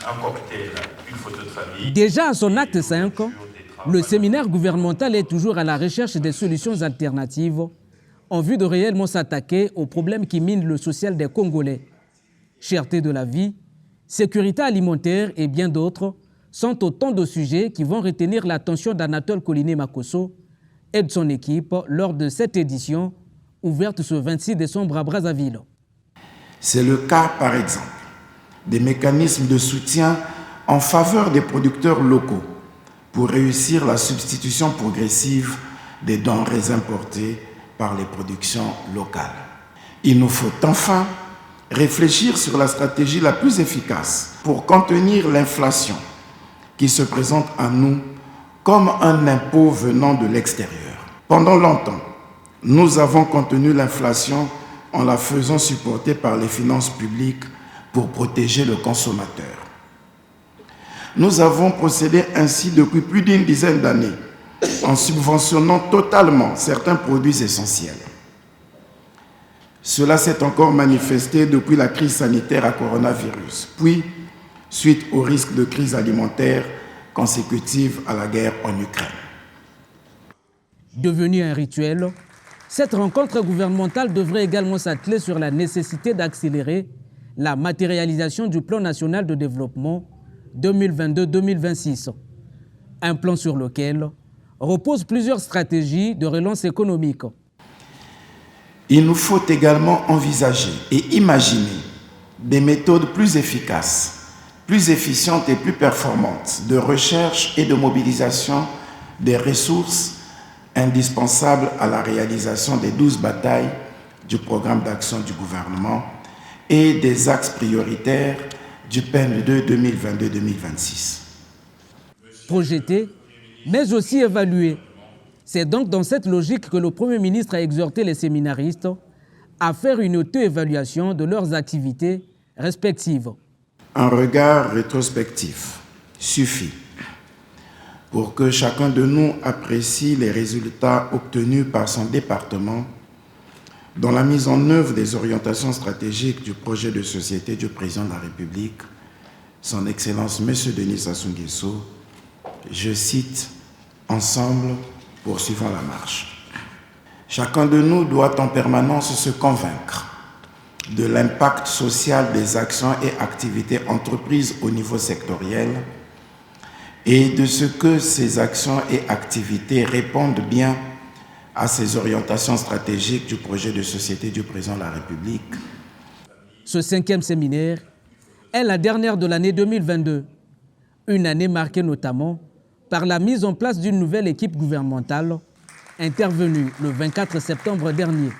un cocktail, une photo de famille. Déjà à son acte 5, le séminaire gouvernemental est toujours à la recherche des solutions alternatives en vue de réellement s'attaquer aux problèmes qui minent le social des Congolais. Cherté de la vie, sécurité alimentaire et bien d'autres sont autant de sujets qui vont retenir l'attention d'Anatole Koliné-Makosso et de son équipe lors de cette édition ouverte ce 26 décembre à Brazzaville. C'est le cas, par exemple, des mécanismes de soutien en faveur des producteurs locaux pour réussir la substitution progressive des denrées importées par les productions locales. Il nous faut enfin réfléchir sur la stratégie la plus efficace pour contenir l'inflation qui se présente à nous comme un impôt venant de l'extérieur. Pendant longtemps, nous avons contenu l'inflation en la faisant supporter par les finances publiques pour protéger le consommateur. Nous avons procédé ainsi depuis plus d'une dizaine d'années en subventionnant totalement certains produits essentiels. Cela s'est encore manifesté depuis la crise sanitaire à coronavirus, puis suite au risque de crise alimentaire consécutive à la guerre en Ukraine. Devenue un rituel, cette rencontre gouvernementale devrait également s'atteler sur la nécessité d'accélérer la matérialisation du plan national de développement 2022-2026, un plan sur lequel reposent plusieurs stratégies de relance économique. Il nous faut également envisager et imaginer des méthodes plus efficaces, plus efficientes et plus performantes de recherche et de mobilisation des ressources indispensables à la réalisation des 12 batailles du programme d'action du gouvernement et des axes prioritaires du PN2 2022-2026. Projeté, mais aussi évalué. C'est donc dans cette logique que le Premier ministre a exhorté les séminaristes à faire une auto-évaluation de leurs activités respectives. Un regard rétrospectif suffit pour que chacun de nous apprécie les résultats obtenus par son département dans la mise en œuvre des orientations stratégiques du projet de société du président de la République, son Excellence M. Denis Sassou Nguesso, je cite, « Ensemble, poursuivons la marche ». Chacun de nous doit en permanence se convaincre de l'impact social des actions et activités entreprises au niveau sectoriel et de ce que ces actions et activités répondent bien à ces orientations stratégiques du projet de société du président de la République. Ce 5e séminaire est la dernière de l'année 2022, une année marquée notamment par la mise en place d'une nouvelle équipe gouvernementale intervenue le 24 septembre dernier.